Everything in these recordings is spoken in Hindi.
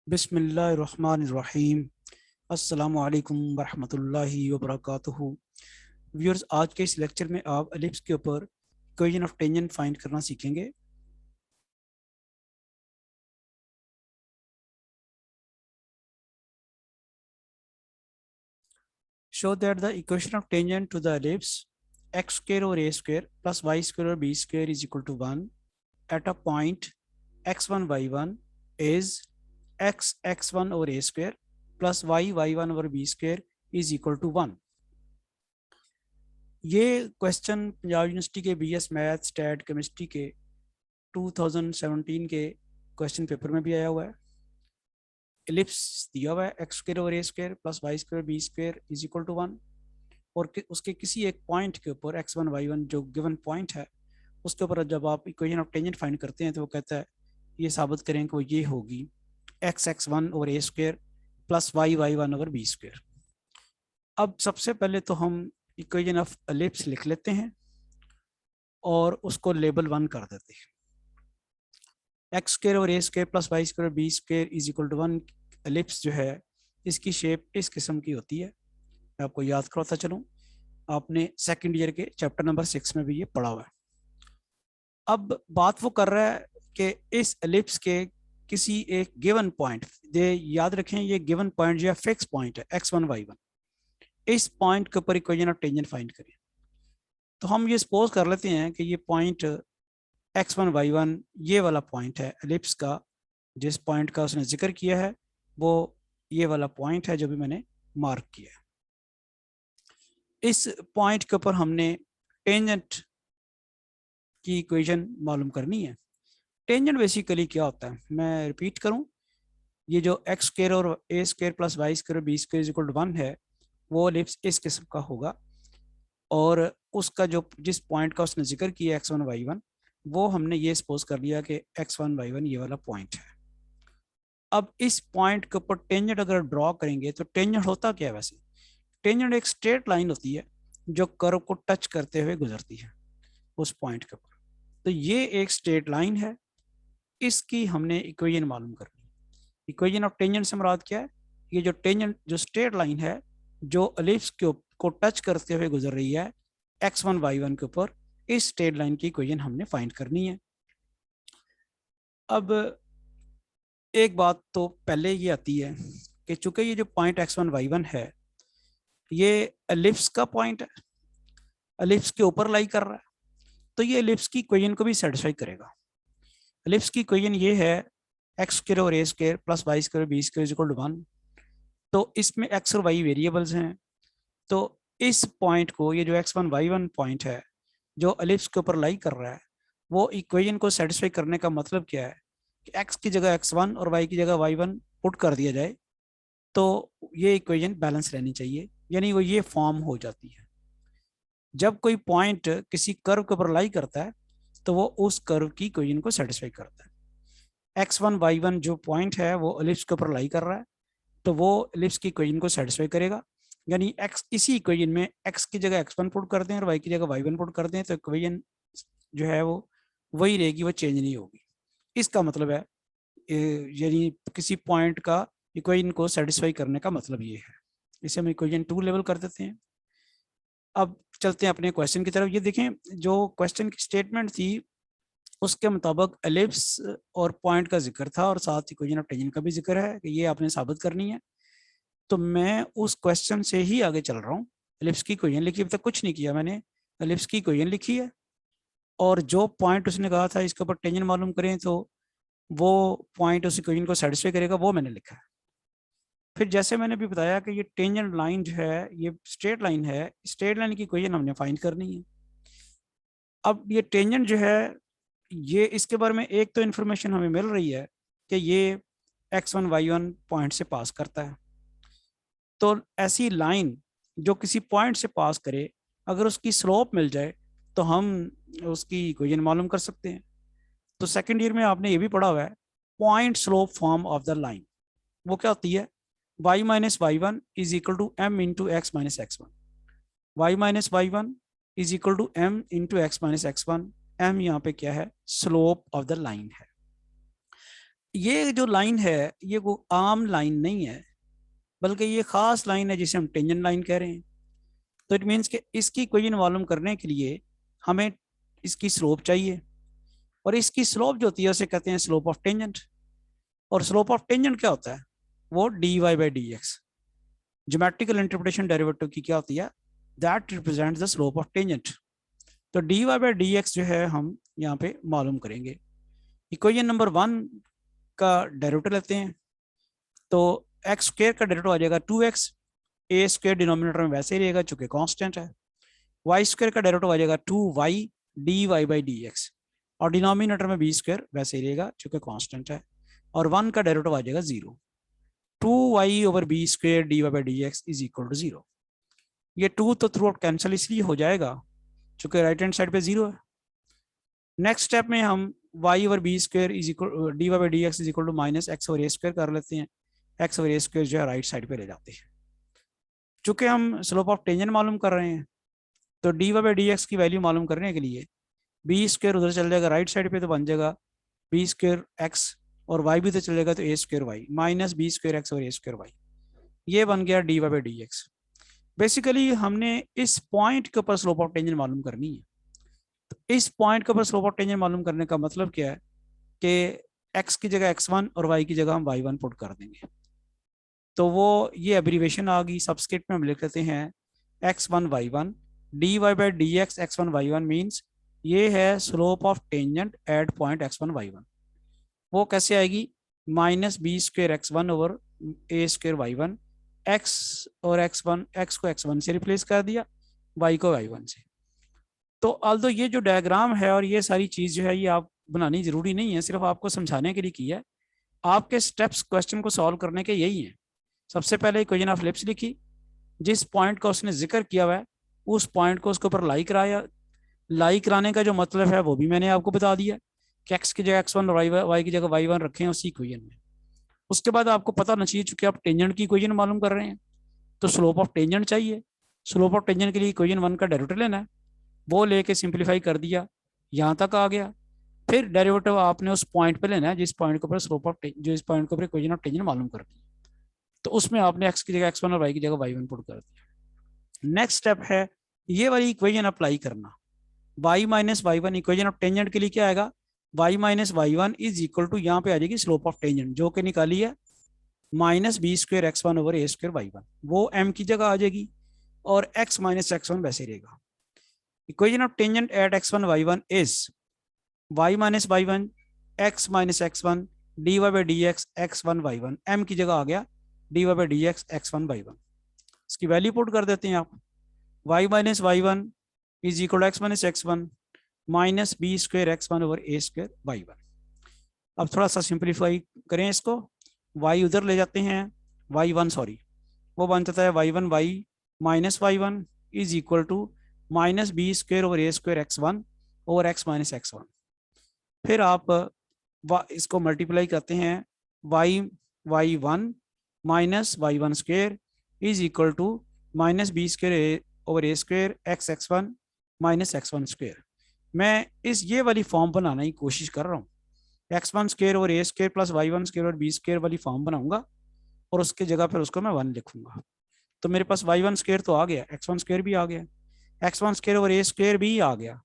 बिस्मिल्लाहिर्रहमानिर्रहीम। अस्सलामु अलैकुम वरहमतुल्लाहि वबरकातुहू। व्यूअर्स, आज के इस लेक्चर में आप एलिप्स के ऊपर इक्वेशन ऑफ टेंजेंट फाइंड करना सीखेंगे। Show that the equation of tangent to the ellipse X square और ए स्क्वायर प्लस वाई स्क्वायर और B square is equal to 1 at a point x1 y1 is x1 और ए स्क्वायर प्लस y1 और B square is equal to 1। ये क्वेश्चन पंजाब यूनिवर्सिटी के बीएस मैथ स्टैट केमिस्ट्री के 2017 के क्वेश्चन पेपर में भी आया हुआ है। एलिप्स दिया हुआ है एक्स स्क्वायर और ए square plus Y square b square is equal to 1 और उसके किसी एक पॉइंट के ऊपर x1 y1 जो गिवन पॉइंट है उसके ऊपर जब आप इक्वेशन ऑफ टेंजेंट फाइंड करते हैं तो वो कहता है ये साबित करें कि वो ये होगी x1 ओवर ए square plus y1 over B square. अब सबसे पहले तो हम इक्वेशन ऑफ एलिप्स लिख लेते हैं और उसको लेबल 1 कर देते हैं। एक्स स्क्वायर और ए square plus Y square b square is equal to 1 ellipse जो है इसकी शेप इस किस्म की होती है। मैं आपको याद करवाता चलूँ, आपने सेकंड ईयर के चैप्टर नंबर 6 में भी ये पढ़ा हुआ है। अब बात वो कर रहा है कि इस एलिप्स के किसी एक गिवन पॉइंट दे, याद रखें ये गिवन पॉइंट जो है फिक्स पॉइंट है x1 y1, इस पॉइंट के ऊपर इक्वेशन ऑफ टेंजेंट फाइंड करें। तो हम ये सपोज कर लेते हैं कि ये पॉइंट x1 y1 ये वाला पॉइंट है एलिप्स का, जिस पॉइंट का उसने जिक्र किया है वो ये वाला पॉइंट है जो भी मैंने मार्क किया है। इस पॉइंट के ऊपर हमने टेंजेंट की इक्वेशन मालूम करनी है। टेंजेंट बेसिकली क्या होता है, मैं रिपीट करूं, ये जो एक्स स्क्वायर और ए square plus Y square b square equal to 1 है वो एलिप्स इस किस्म का होगा और उसका जो जिस पॉइंट का उसने जिक्र किया x1 y1 वो हमने ये सपोज कर लिया कि x1 y1 ये वाला पॉइंट है। अब इस पॉइंट के ऊपर टेंजेंट अगर ड्रॉ करेंगे तो टेंजेंट होता क्या है? वैसे टेंजेंट एक स्ट्रेट लाइन होती है जो कर्व को टच करते हुए गुजरती है उस पॉइंट के ऊपर। तो ये एक स्ट्रेट लाइन है, इसकी हमने इक्वेशन मालूम करनी है। इक्वेशन ऑफ टेंजेंट से मुराद क्या है? ये जो टेंजेंट जो स्ट्रेट लाइन है जो एलिप्स को टच करते हुए गुजर रही है x1 y1 के ऊपर, इस स्ट्रेट लाइन की इक्वेशन हमने फाइंड करनी है। अब एक बात तो पहले ये आती है कि चूंकि ये जो पॉइंट x1 y1 है ये एलिप्स का पॉइंट है, एलिप्स के ऊपर लाई कर रहा है, तो ये एलिप्स की इक्वेशन को भी सेटिस्फाई करेगा। एलिप्स की इक्वेशन ये है एक्स स्क्वायर और ए square plus Y square b square equal to 1। तो इसमें एक्स और वाई वेरिएबल्स हैं, तो इस पॉइंट को, ये जो x1 y1 पॉइंट है जो एलिप्स के ऊपर लाई कर रहा है, वो इक्वेशन को सेटिस्फाई करने का मतलब क्या है कि x की जगह x1 और y की जगह y1 पुट कर दिया जाए तो ये इक्वेशन बैलेंस रहनी चाहिए, यानी वो ये फॉर्म हो जाती है। जब कोई पॉइंट किसी कर्व के ऊपर लाई करता है तो वो उस कर्व की इक्वेशन को सेटिस्फाई करता है। x1 y1 जो पॉइंट है वो एलिप्स के ऊपर लाई कर रहा है तो वो एलिप्स की इक्वेशन को सेटिस्फाई करेगा, यानी x इसी इक्वेशन में x की जगह x1 पुट कर दें और y की जगह y1 पुट कर दें तो इक्वेशन जो है वो वही रहेगी, वो चेंज नहीं होगी। इसका मतलब है यानी किसी पॉइंट का इक्वेशन को सेटिस्फाई करने का मतलब ये है। इसे हम इक्वेशन 2 लेवल कर देते हैं। अब चलते हैं अपने क्वेश्चन की तरफ। ये देखें जो क्वेश्चन की स्टेटमेंट थी उसके मुताबिक एलिप्स और पॉइंट का जिक्र था और साथ इक्वेशन ऑफ टेंजेंट का भी जिक्र है कि ये आपने साबित करनी है। तो मैं उस क्वेश्चन से ही आगे चल रहा हूँ। एलिप्स की इक्वेशन लिखी, अभी तक कुछ नहीं किया मैंने, एलिप्स की इक्वेशन लिखी है और जो पॉइंट उसने कहा था इसके ऊपर टेंजेंट मालूम करें तो वो पॉइंट उस इक्वेशन को सेटिस्फाई करेगा, वो मैंने लिखा है। फिर जैसे मैंने भी बताया कि ये टेंजेंट लाइन जो है ये स्ट्रेट लाइन है, स्ट्रेट लाइन की इक्वेशन हमने फाइंड करनी है। अब ये टेंजेंट जो है ये, इसके बारे में एक तो इन्फॉर्मेशन हमें मिल रही है कि ये x1 y1 पॉइंट से पास करता है। तो ऐसी लाइन जो किसी पॉइंट से पास करे, अगर उसकी स्लोप मिल जाए तो हम उसकी इक्वेशन मालूम कर सकते हैं। तो सेकंड ईयर में आपने ये भी पढ़ा हुआ है point slope form of the line. वो क्या होती है? y minus Y one is equal to M into X minus X one. Y minus Y one is equal to M into X minus X one. M यहाँ पे क्या है? स्लोप ऑफ द लाइन है। ये जो लाइन है ये वो आम लाइन नहीं है, बल्कि ये खास लाइन है जिसे हम टेंजेंट लाइन कह रहे हैं। तो इट मीन्स कि इसकी इक्वेशन मालूम करने के लिए हमें इसकी स्लोप चाहिए, और इसकी स्लोप जो होती है उसे कहते हैं स्लोप ऑफ टेंजेंट। और स्लोप ऑफ टेंजेंट क्या होता है? वो d Y by D x, geometrical interpretation derivative की क्या होती है? That represents the slope of tangent. तो D Y by D x जो है हम यहाँ पे मालूम करेंगे। इक्वेशन नंबर 1 का डेरिवेटिव लेते हैं, तो एक्स स्क्वायर का डेरिवेटिव आ जाएगा 2x, ए स्क्वायर डिनोमिनेटर में वैसे ही रहेगा चूंकि कांस्टेंट है। वाई स्क्वायर का डेरिवेटिव आ जाएगा 2y D Y by D X, और डिनोमिनेटर में बी स्क्वायर वैसे ही रहेगा चूंकि कांस्टेंट है। और 1 का डेरिवेटिव आ जाएगा 0। 2y over B square D Y by D X is equal to 0। ये 2 तो थ्रू आउट कैंसिल इसलिए हो जाएगा चूंकि राइट हैंड साइड पे 0 है। नेक्स्ट स्टेप में हम y over B square is equal D Y by D X is equal to minus X over A square कर लेते हैं। एक्स ओवर ए स्क्वायर जो है राइट साइड पे ले जाते हैं। चूंकि हम स्लोप ऑफ टेंजेंट मालूम कर रहे हैं, तो D Y by D X की वैल्यू मालूम करने के लिए बी स्क्वायर उधर चल जाएगा राइट साइड पे, तो बन जाएगा बी स्क्वायर एक्स, और वाई भी तो चल जाएगा तो a square y minus b square x और ए स्क्वायर वाई। ये बन गया D Y by D x. Basically हमने इस पॉइंट के ऊपर स्लोप ऑफ टेंजेंट मालूम करनी है। तो इस पॉइंट के ऊपर स्लोप ऑफ टेंजेंट मालूम करने का मतलब क्या है कि एक्स की जगह x1 और y की जगह हम y1 पुट कर देंगे। तो वो ये एब्रीवेशन आ गई, सबस्क्रिप्ट में हम लिख लेते हैं x1 y1 d Y by D x x1 y1 means ये है slope of tangent at point x1 y1। वो कैसे आएगी? Minus B square x1 over ए स्क्वेयर y1, x और x1, x को x1 से रिप्लेस कर दिया, y को y1 से। तो आल्दो ये जो डायग्राम है और ये सारी चीज़ जो है ये आप बनानी जरूरी नहीं है, सिर्फ आपको समझाने के लिए की है। आपके स्टेप्स क्वेश्चन को सॉल्व करने के यही हैं। सबसे पहले इक्वेशन ऑफ एलिप्स लिखी, जिस पॉइंट का उसने जिक्र किया हुआ है उस पॉइंट को उसके ऊपर लाई कराया। लाई कराने का जो मतलब है वो भी मैंने आपको बता दिया कि एक्स की जगह x1 और y की जगह y1 रखें उसी इक्वेशन में। उसके बाद आपको पता होना चाहिए, चूंकि आप टेंजेंट की इक्वेशन मालूम कर रहे हैं तो स्लोप ऑफ टेंजेंट चाहिए। स्लोप ऑफ टेंजेंट के लिए इक्वेशन 1 का डेरिवेटिव लेना है, वो लेके सिंप्लीफाई कर दिया, यहाँ तक आ गया। फिर डेरिवेटिव आपने उस पॉइंट पे लेना है जिस पॉइंट के ऊपर स्लोप ऑफ जो इस पॉइंट के ऊपर इक्वेशन ऑफ टेंजेंट मालूम करनी है। तो उसमें आपने x की जगह x1 और y की जगह y1 पुट कर दिया। नेक्स्ट स्टेप है ये वाली इक्वेशन अप्लाई करना। y minus Y equation of tangent के लिए क्या आएगा? y minus Y is equal to, यहाँ पे आ जाएगी स्लोप ऑफ टेंजेंट जो कि निकाली है minus B square x1 over ए स्क्वेयर y1, वो m की जगह आ जाएगी, और x माइनस x1 वैसे रहेगा। Equation of tangent at x1 y1 is y minus Y x minus x1 D Y by D x x1 y1, m की जगह आ गया D Y by D x x1 y1। इसकी वैल्यू पुट कर देते हैं आप, y minus y1 is equal x minus x1 minus B square x1 over A square y1। अब थोड़ा सा सिंप्लीफाई करें इसको, y उधर ले जाते हैं, y1 सॉरी, वो बन जाता है y1 y minus y1 is equal to minus B square over A square x1 over x minus x1। फिर आप इसको मल्टीप्लाई करते हैं, y1 minus y1 square is equal to minus B square over A square x1 minus x1 square. मैं इस ये वाली फॉर्म बनाने की कोशिश कर रहा हूँ, x1 स्क्वेयर ओवर ए स्क्वेयर प्लस y1 स्क्वेयर और बी स्क्वेयर वाली फॉर्म बनाऊंगा, और उसके जगह पर उसको मैं 1 लिखूंगा। तो मेरे पास y1 स्क्वेयर तो आ गया, x1 स्क्वेयर भी आ गया, x1 स्क्वेयर ओवर ए स्क्वेयर भी आ गया।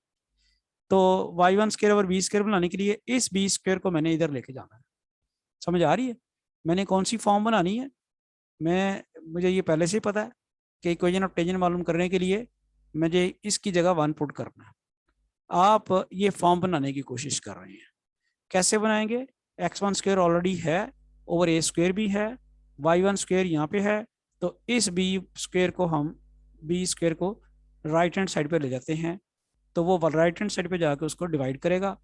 तो y1 square over B square बनाने के लिए इस बी स्क्वेयर को मैंने इधर लेके जाना है। समझ आ रही है मैंने कौन सी फॉर्म बनानी है? मुझे ये पहले से ही पता है कि इक्वेशन ऑफ टेंजेंट मालूम करने के लिए मुझे इसकी जगह 1 पुट करना है। आप ये फॉर्म बनाने की कोशिश कर रहे हैं, कैसे बनाएंगे? x1 स्क्वेयर ऑलरेडी है, ओवर ए स्क्वेयर भी है, y1 स्क्वेयर यहाँ पे है, तो इस बी स्क्वेयर को हम बी स्क्वेयर को राइट हैंड साइड पे ले जाते हैं, तो वो राइट हैंड साइड पे जाके उसको डिवाइड करेगा,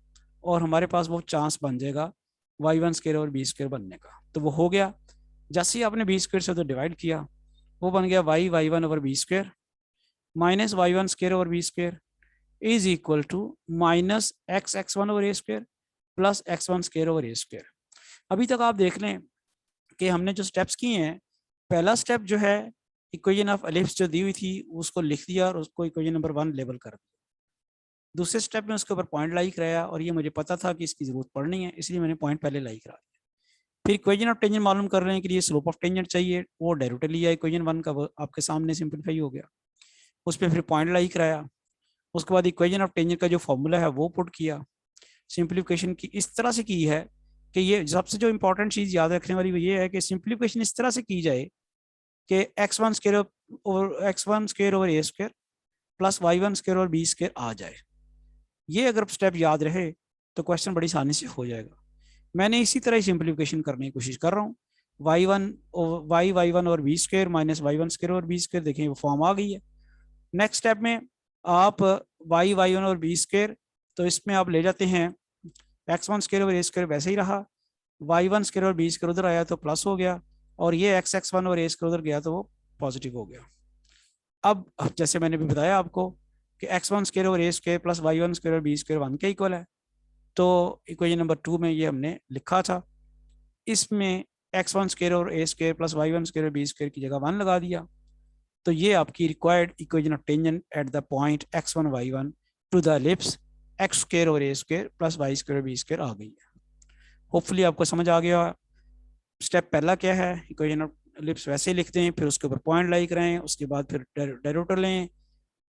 और हमारे पास वो चांस बन जाएगा y1 स्क्वेयर और बी स्क्वेयर बनने का। तो वो हो गया, जैसे ही आपने बी स्क्वेयर से तो डिवाइड किया, वो बन गया y1 over B square minus y1 square over B square is equal to minus x1 over A square plus x1 square over A square. अभी तक आप देख लें कि हमने जो स्टेप्स किए हैं, पहला स्टेप जो है इक्वेशन ऑफ एलिप्स जो दी हुई थी उसको लिख दिया और उसको इक्वेशन नंबर 1 लेबल कर दिया। दूसरे स्टेप में उसके ऊपर पॉइंट लाई कराया, और ये मुझे पता था कि इसकी जरूरत पड़नी है, इसलिए मैंने पॉइंट पहले लाई करा दिया। फिर इक्वेशन ऑफ टेंजेंट मालूम करने के लिए स्लोप ऑफ टेंजेंट चाहिए, वो डेरिवेटिव लिया इक्वेशन 1 का, वो आपके सामने सिंपलीफाई हो गया। उस पर फिर पॉइंट लाई कराया। उसके बाद इक्वेशन ऑफ टेंजेंट का जो फॉर्मूला है वो पुट किया। सिंप्लीफिकेशन की इस तरह से की है कि ये सबसे जो इंपॉर्टेंट चीज़ याद रखने वाली वो ये है कि सिंप्लीफिकेशन इस तरह से की जाए कि x1 square over a square plus y1 square over b square आ जाए। ये अगर स्टेप याद रहे तो क्वेश्चन बड़ी आसानी से हो जाएगा। मैंने इसी तरह ही सिंप्लीफिकेशन करने की कोशिश कर रहा हूँ। y1 और b square minus y1 square और b स्क्वायर, देखें वो फॉर्म आ गई है। नेक्स्ट स्टेप में आप y1 और b स्क्वायर, तो इसमें आप ले जाते हैं x1 square over a square वैसे ही रहा, y1 स्क्वायर और b स्क्वायर उधर आया तो प्लस हो गया, और ये x1 और a स्क्वायर उधर गया तो वो पॉजिटिव हो गया। अब जैसे मैंने भी बताया आपको कि x1 square over a square plus y1 square और b स्क्वायर 1 के इक्वल है, तो इक्वेशन नंबर 2 में ये हमने लिखा था। इसमें x1 स्क्वायर और a square plus y1 square और b स्क्वायर की जगह 1 लगा दिया, तो ये आपकी required equation of tangent at the point x1 y1 to the ellipse x square और a square plus y square और b स्क्वायर आ गई है। होपफुली आपको समझ आ गया। स्टेप पहला क्या है, इक्वेशन ऑफ एलिप्स वैसे ही लिखते हैं, फिर उसके ऊपर पॉइंट लाई कराएं, उसके बाद फिर डेरिवेटिव लें।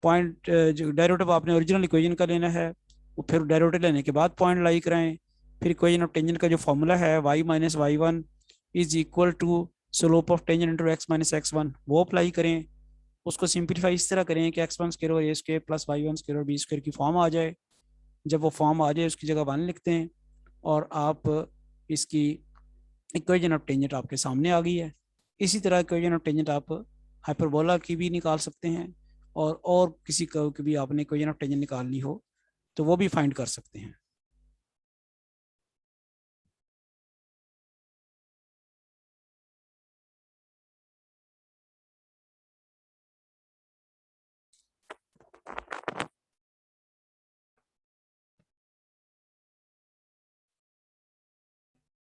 पॉइंट जो डेरिवेटिव आपने ओरिजिनल इक्वेशन का लेना है, वो फिर डेरिवेटिव लेने के बाद पॉइंट लाई कराएं। फिर इक्वेशन ऑफ टेंजेंट का जो फॉर्मूला है y minus y1 is equal to slope of tangent into x minus x1, वो अप्लाई करें। उसको सिंप्लीफाई इस तरह करें कि x1 स्क्वायर और a square plus y1 square और b स्क्वायर की फॉर्म आ जाए। जब वो फॉर्म आ जाए उसकी जगह 1 लिखते हैं, और आप इसकी इक्वेशन ऑफ टेंजेंट आपके सामने आ गई है। इसी तरह इक्वेशन ऑफ टेंजेंट आप हाइपरबोला की भी निकाल सकते हैं, और किसी कर्व की भी आपने इक्वेशन ऑफ टेंजेंट निकालनी हो तो वो भी फाइंड कर सकते हैं।